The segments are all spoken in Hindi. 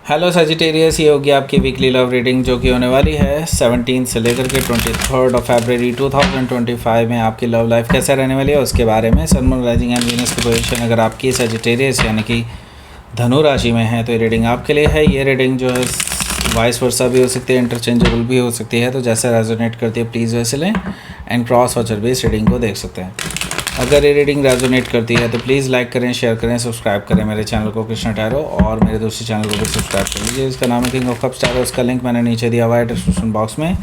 हेलो सजिटेरियस, ये होगी आपकी वीकली लव रीडिंग जो कि होने वाली है 17 से लेकर के 23 फरवरी 2025 में। आपकी लव लाइफ कैसे रहने वाली है उसके बारे में। Sun moon rising and Venus की पोजीशन अगर आपकी सजिटेरियस यानी कि धनु राशि में है तो ये रीडिंग आपके लिए है। ये रीडिंग जो है वाइस वर्सा भी हो सकती है, इंटरचेंजेबल भी हो सकती है, तो जैसे रेजोनेट करती है प्लीज़ वैसे लें एंड क्रॉस वॉचर भी इस रीडिंग को देख सकते हैं। अगर ये रीडिंग रेजोनेट करती है तो प्लीज़ लाइक करें, शेयर करें, सब्सक्राइब करें मेरे चैनल को कृष्णा टैरो, और मेरे दूसरे चैनल को भी सब्सक्राइब कर लीजिए। इसका नाम है किंग ऑफ कप्स टैरो। उसका लिंक मैंने नीचे दिया हुआ है डिस्क्रिप्शन बॉक्स में।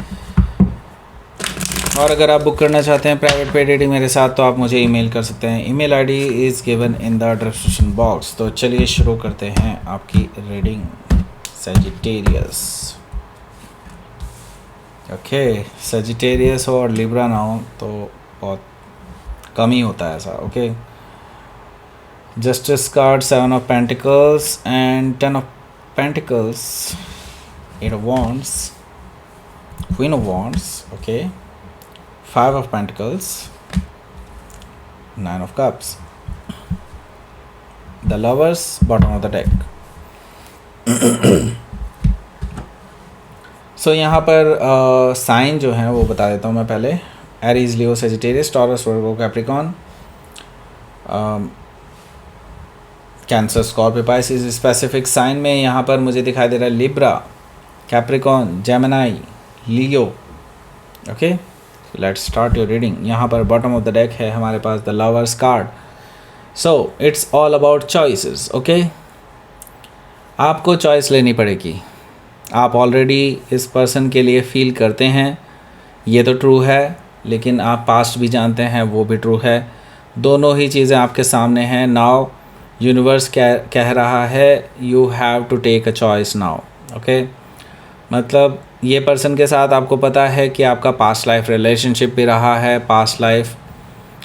और अगर आप बुक करना चाहते हैं प्राइवेट पेड रीडिंग मेरे साथ तो आप मुझे ईमेल कर सकते हैं। Email ID is given in the description box. तो चलिए शुरू करते हैं आपकी रीडिंग सजिटेरियस। ओके, सजिटेरियस हो और लिब्रा ना हो तो बहुत कम ही होता है ऐसा। Okay, justice card, 7 of pentacles and 10 of pentacles, 8 of wands, queen of wands, okay, 5 of pentacles, 9 of cups, the lovers, bottom of the deck. So यहाँ पर साइन जो है वो बता देता हूँ मैं पहले। Aries, Leo, Sagittarius, Taurus, Virgo, Capricorn, Cancer, Scorpio, Pisces. Specific sign में यहाँ पर मुझे दिखाई दे रहा है Libra, Capricorn, Gemini, Leo. Okay, let's start your reading. यहाँ पर बॉटम ऑफ द डेक है हमारे पास the lovers card. So it's all about choices. Okay, आपको चॉइस लेनी पड़ेगी। आप ऑलरेडी इस पर्सन के लिए फील करते हैं, ये तो ट्रू है, लेकिन आप पास्ट भी जानते हैं, वो भी ट्रू है। दोनों ही चीज़ें आपके सामने हैं। नाउ यूनिवर्स कह रहा है you have to take a choice now. Okay, मतलब ये पर्सन के साथ आपको पता है कि आपका पास्ट लाइफ रिलेशनशिप भी रहा है, पास्ट लाइफ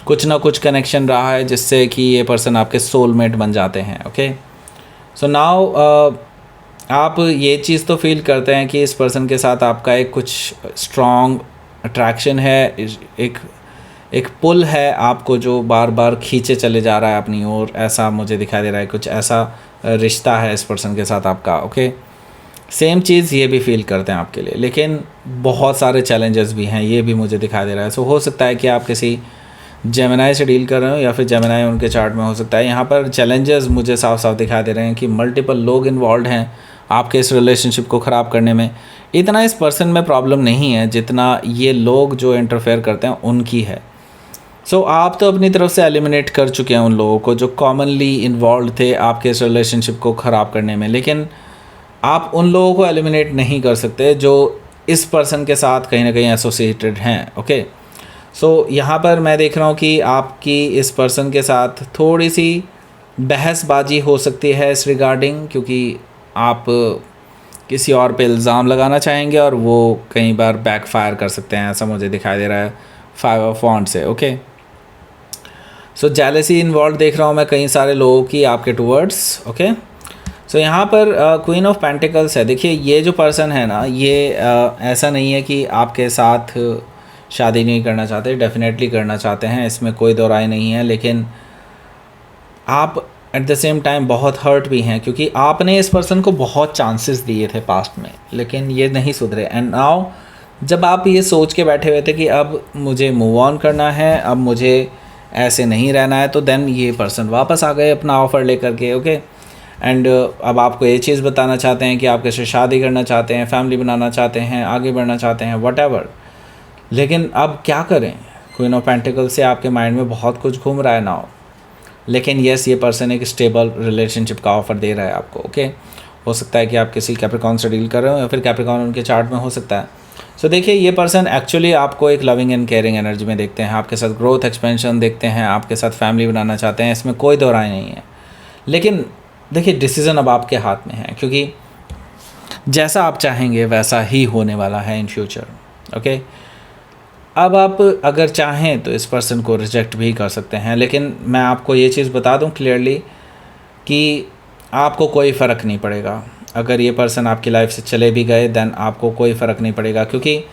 कुछ ना कुछ कनेक्शन रहा है जिससे कि ये पर्सन आपके सोलमेट बन जाते हैं। ओके, सो नाउ आप ये चीज़ तो फील करते हैं कि इस पर्सन के साथ आपका एक कुछ स्ट्रॉन्ग अट्रैक्शन है, एक पुल है आपको जो बार बार खींचे चले जा रहा है अपनी ओर, ऐसा मुझे दिखाई दे रहा है। कुछ ऐसा रिश्ता है इस पर्सन के साथ आपका। ओके, सेम चीज़ ये भी फील करते हैं आपके लिए, लेकिन बहुत सारे चैलेंजेस भी हैं, ये भी मुझे दिखाई दे रहा है। सो हो सकता है कि आप किसी जेमिनाई से डील कर रहे हो या फिर जेमिनाई उनके चार्ट में हो सकता है। यहाँ पर चैलेंजेस मुझे साफ साफ दिखाई दे रहे हैं कि मल्टीपल लोग इन्वॉल्व हैं आपके इस रिलेशनशिप को ख़राब करने में। इतना इस पर्सन में प्रॉब्लम नहीं है जितना ये लोग जो इंटरफेयर करते हैं उनकी है। सो आप तो अपनी तरफ से एलिमिनेट कर चुके हैं उन लोगों को जो कॉमनली इन्वॉल्व थे आपके इस रिलेशनशिप को ख़राब करने में, लेकिन आप उन लोगों को एलिमिनेट नहीं कर सकते जो इस पर्सन के साथ कहीं ना कहीं एसोसिएटेड हैं। ओके, सो यहाँ पर मैं देख रहा हूँ कि आपकी इस पर्सन के साथ थोड़ी सी बहसबाजी हो सकती है इस रिगार्डिंग, क्योंकि आप किसी और पे इल्ज़ाम लगाना चाहेंगे और वो कई बार बैकफायर कर सकते हैं, ऐसा मुझे दिखाई दे रहा है 5 ऑफ वॉन्ड्स से। ओके, सो जेलसी इन्वॉल्व देख रहा हूँ मैं कई सारे लोगों की आपके टूवर्ड्स। ओके, सो यहाँ पर क्वीन ऑफ पेंटिकल्स है। देखिए ये जो पर्सन है ना, ये ऐसा नहीं है कि आपके साथ शादी नहीं करना चाहते, डेफिनेटली करना चाहते हैं, इसमें कोई दो राय नहीं है, लेकिन आप एट द सेम टाइम बहुत हर्ट भी हैं क्योंकि आपने इस पर्सन को बहुत चांसेस दिए थे पास्ट में, लेकिन ये नहीं सुधरे। एंड नाउ जब आप ये सोच के बैठे हुए थे कि अब मुझे मूव ऑन करना है, अब मुझे ऐसे नहीं रहना है, तो देन ये पर्सन वापस आ गए अपना ऑफ़र लेकर के। ओके, एंड अब आपको ये चीज़ बताना चाहते हैं कि आप कैसे शादी करना चाहते हैं, फैमिली बनाना चाहते हैं, आगे बढ़ना चाहते हैं, व्हाटएवर। लेकिन अब क्या करें, क्वीन ऑफ पेंटिकल से आपके माइंड में बहुत कुछ घूम रहा है नाउ, लेकिन यस ये पर्सन एक स्टेबल रिलेशनशिप का ऑफ़र दे रहा है आपको। ओके, हो सकता है कि आप किसी कैप्रिकॉन से डील कर रहे हो या फिर कैप्रिकॉन उनके चार्ट में हो सकता है। सो देखिए ये पर्सन एक्चुअली आपको एक लविंग एंड केयरिंग एनर्जी में देखते हैं, आपके साथ ग्रोथ एक्सपेंशन देखते हैं, आपके साथ फैमिली बनाना चाहते हैं, इसमें कोई दो राय नहीं है। लेकिन देखिए डिसीज़न अब आपके हाथ में है, क्योंकि जैसा आप चाहेंगे वैसा ही होने वाला है इन फ्यूचर। ओके, अब आप अगर चाहें तो इस पर्सन को रिजेक्ट भी कर सकते हैं, लेकिन मैं आपको ये चीज़ बता दूं क्लियरली कि आपको कोई फ़र्क नहीं पड़ेगा। अगर ये पर्सन आपकी लाइफ से चले भी गए देन आपको कोई फ़र्क नहीं पड़ेगा, क्योंकि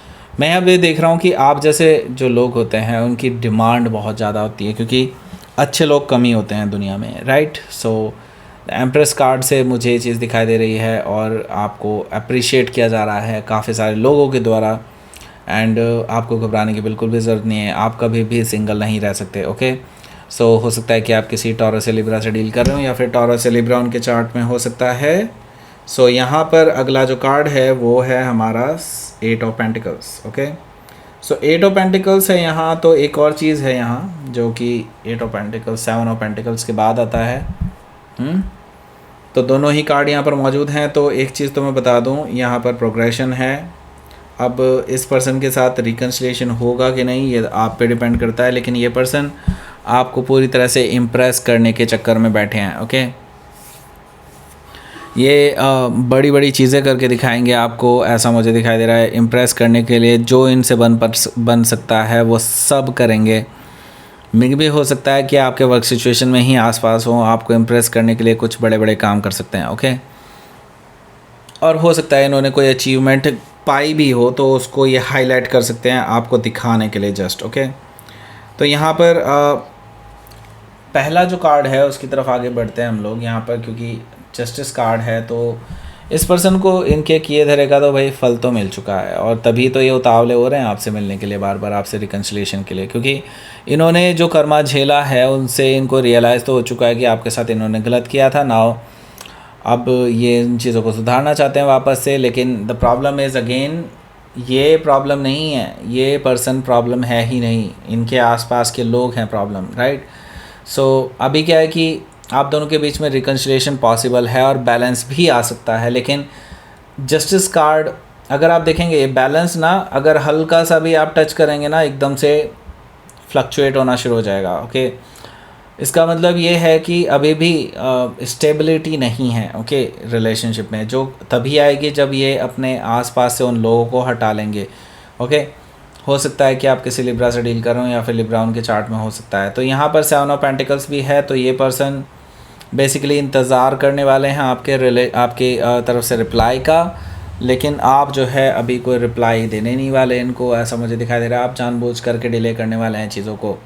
मैं अब ये देख रहा हूँ कि आप जैसे जो लोग होते हैं उनकी डिमांड बहुत ज़्यादा होती है, क्योंकि अच्छे लोग कम ही होते हैं दुनिया में, राइट। सो एम्प्रेस कार्ड से मुझे ये चीज़ दिखाई दे रही है और आपको अप्रिशिएट किया जा रहा है काफ़ी सारे लोगों के द्वारा। एंड आपको घबराने की बिल्कुल भी ज़रूरत नहीं है, आप कभी भी सिंगल नहीं रह सकते। ओके, सो हो सकता है कि आप किसी टॉरस या लिब्रा से डील कर रहे हो या फिर टॉरस या लिब्रा उनके चार्ट में हो सकता है। सो यहाँ पर अगला जो कार्ड है वो है हमारा 8 of pentacles. Okay, so 8 of pentacles है यहाँ। तो एक और चीज़ है यहाँ जो कि 8 ऑफ पेंटिकल्स 7 ऑफ पेंटिकल्स के बाद आता है। तो दोनों ही कार्ड यहाँ पर मौजूद हैं। तो एक चीज़ तो मैं बता दूँ, यहाँ पर प्रोग्रेशन है। अब इस पर्सन के साथ रिकन्सिलिएशन होगा कि नहीं ये आप पे डिपेंड करता है, लेकिन ये पर्सन आपको पूरी तरह से इम्प्रेस करने के चक्कर में बैठे हैं। ओके, ये बड़ी बड़ी चीज़ें करके दिखाएंगे आपको, ऐसा मुझे दिखाई दे रहा है। इम्प्रेस करने के लिए जो इनसे बन सकता है वो सब करेंगे। मे भी हो सकता है कि आपके वर्क सिचुएशन में ही आसपास हो, आपको इम्प्रेस करने के लिए कुछ बड़े बड़े काम कर सकते हैं। ओके, और हो सकता है इन्होंने कोई अचीवमेंट पाई भी हो तो उसको ये हाईलाइट कर सकते हैं आपको दिखाने के लिए जस्ट। ओके, तो यहाँ पर पहला जो कार्ड है उसकी तरफ आगे बढ़ते हैं हम लोग यहाँ पर, क्योंकि जस्टिस कार्ड है। तो इस पर्सन को इनके किए धरे का तो भाई फल तो मिल चुका है, और तभी तो ये उतावले हो रहे हैं आपसे मिलने के लिए, बार बार आपसे रिकन्सिलिएशन के लिए, क्योंकि इन्होंने जो कर्मा झेला है उनसे इनको रियलाइज़ तो हो चुका है कि आपके साथ इन्होंने गलत किया था। नाउ अब ये इन चीज़ों को सुधारना चाहते हैं वापस से, लेकिन द प्रॉब्लम इज़ अगेन ये प्रॉब्लम नहीं है, ये पर्सन प्रॉब्लम है ही नहीं, इनके आसपास के लोग हैं प्रॉब्लम, राइट। सो अभी क्या है कि आप दोनों के बीच में रिकन्सिलिएशन पॉसिबल है और बैलेंस भी आ सकता है, लेकिन जस्टिस कार्ड अगर आप देखेंगे बैलेंस ना अगर हल्का सा भी आप टच करेंगे ना एकदम से फ्लक्चुएट होना शुरू हो जाएगा। ओके, इसका मतलब ये है कि अभी भी स्टेबिलिटी नहीं है। ओके, रिलेशनशिप में जो तभी आएगी जब ये अपने आसपास से उन लोगों को हटा लेंगे। ओके, हो सकता है कि आप किसी लिब्रा से डील कर रहे हो या फिर लिब्रा उनके चार्ट में हो सकता है। तो यहाँ पर 7 ऑफ पेंटिकल्स भी है, तो ये पर्सन बेसिकली इंतज़ार करने वाले हैं आपके तरफ से रिप्लाई का, लेकिन आप जो है अभी कोई रिप्लाई देने नहीं वाले इनको, ऐसा मुझे दिखाई दे रहा है। आप जानबूझ करके डिले करने वाले हैं चीज़ों को।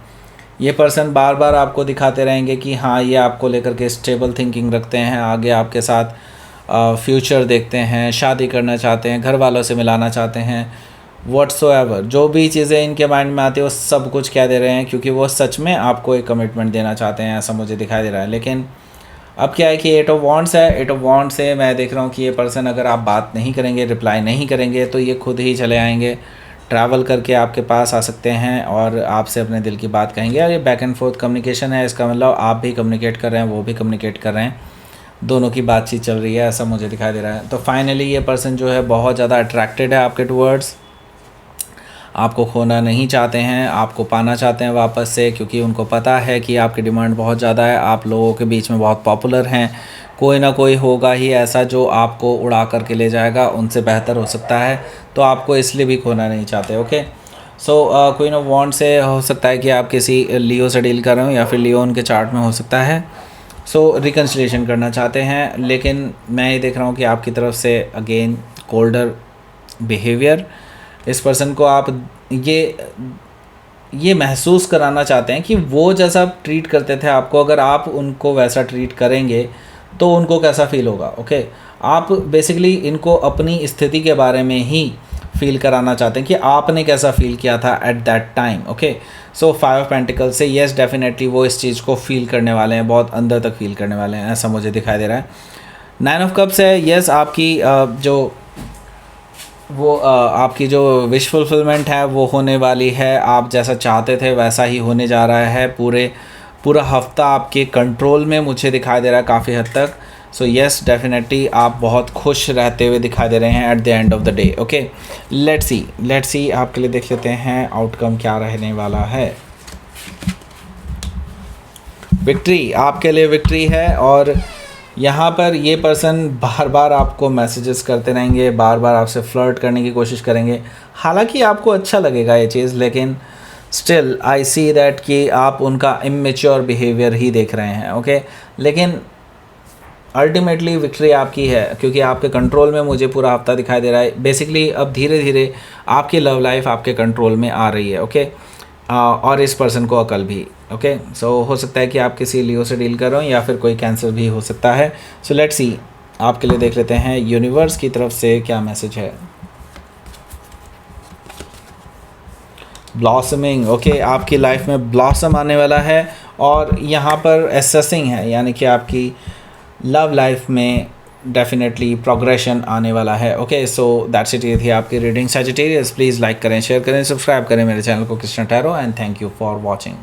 ये पर्सन बार बार आपको दिखाते रहेंगे कि हाँ ये आपको लेकर के स्टेबल थिंकिंग रखते हैं, आगे आपके साथ फ्यूचर देखते हैं, शादी करना चाहते हैं, घर वालों से मिलाना चाहते हैं, व्हाट्सोएवर जो भी चीज़ें इनके माइंड में आती है वो सब कुछ कह दे रहे हैं, क्योंकि वो सच में आपको एक कमिटमेंट देना चाहते हैं, ऐसा मुझे दिखाई दे रहा है। लेकिन अब क्या है कि 8 ऑफ वॉन्ड्स है। 8 ऑफ वॉन्ड्स से मैं देख रहा हूँ कि ये पर्सन अगर आप बात नहीं करेंगे, रिप्लाई नहीं करेंगे, तो ये खुद ही चले आएंगे, ट्रैवल करके आपके पास आ सकते हैं और आपसे अपने दिल की बात कहेंगे। और ये बैक एंड फोर्थ कम्युनिकेशन है, इसका मतलब आप भी कम्युनिकेट कर रहे हैं, वो भी कम्युनिकेट कर रहे हैं, दोनों की बातचीत चल रही है, ऐसा मुझे दिखाई दे रहा है। तो फाइनली ये पर्सन जो है बहुत ज़्यादा अट्रैक्टेड है आपके टूवर्ड्स, आपको खोना नहीं चाहते हैं, आपको पाना चाहते हैं वापस से, क्योंकि उनको पता है कि आपकी डिमांड बहुत ज़्यादा है, आप लोगों के बीच में बहुत पॉपुलर हैं, कोई ना कोई होगा ही ऐसा जो आपको उड़ा करके ले जाएगा, उनसे बेहतर हो सकता है, तो आपको इसलिए भी खोना नहीं चाहते। ओके, सो क्वीन ऑफ वॉन्ड से हो सकता है कि आप किसी लियो से डील कर रहे हो या फिर लियो उनके चार्ट में हो सकता है। सो रिकन्सिलिएशन करना चाहते हैं, लेकिन मैं ये देख रहा हूँ कि आपकी तरफ से अगेन कोल्डर बिहेवियर, इस पर्सन को आप ये महसूस कराना चाहते हैं कि वो जैसा ट्रीट करते थे आपको, अगर आप उनको वैसा ट्रीट करेंगे तो उनको कैसा फ़ील होगा। ओके, आप बेसिकली इनको अपनी स्थिति के बारे में ही फील कराना चाहते हैं कि आपने कैसा फील किया था at that time. Okay, so 5 of pentacles से येस डेफिनेटली वो इस चीज़ को फील करने वाले हैं, बहुत अंदर तक फील करने वाले हैं, ऐसा मुझे दिखाई दे रहा है। 9 ऑफ कप्स है, येस आपकी आपकी जो विश फुलफिलमेंट है वो होने वाली है, आप जैसा चाहते थे वैसा ही होने जा रहा है। पूरा हफ्ता आपके कंट्रोल में मुझे दिखाई दे रहा है काफ़ी हद तक। सो येस डेफिनेटली आप बहुत खुश रहते हुए दिखाई दे रहे हैं at the end of the day. Okay, let's see आपके लिए देख लेते हैं आउटकम क्या रहने वाला है। विक्ट्री, आपके लिए विक्ट्री है, और यहाँ पर ये पर्सन बार बार आपको मैसेजेस करते रहेंगे, बार बार आपसे फ्लर्ट करने की कोशिश करेंगे। हालांकि आपको अच्छा लगेगा ये चीज़, लेकिन स्टिल आई सी दैट कि आप उनका इमेच्योर बिहेवियर ही देख रहे हैं। ओके, लेकिन अल्टीमेटली विक्ट्री आपकी है, क्योंकि आपके कंट्रोल में मुझे पूरा हफ्ता दिखाई दे रहा है। बेसिकली अब धीरे धीरे आपकी लव लाइफ आपके कंट्रोल में आ रही है। ओके, और इस पर्सन को अकल भी। ओके, सो हो सकता है कि आप किसी लियो से डील कर रहे हो या फिर कोई कैंसर भी हो सकता है. सो लेट्स सी, आपके लिए देख लेते हैं यूनिवर्स की तरफ से क्या मैसेज है. ब्लॉसमिंग, ओके, आपकी लाइफ में ब्लॉसम आने वाला है और यहाँ पर एसेसिंग है, यानी कि आपकी लव लाइफ में डेफिनेटली प्रोग्रेशन आने वाला है. Okay, so that's it. ये थी आपकी रीडिंग सजिटेरियस. प्लीज़ लाइक करें, शेयर करें, सब्सक्राइब करें मेरे चैनल को Krishna tarot, and thank you for watching.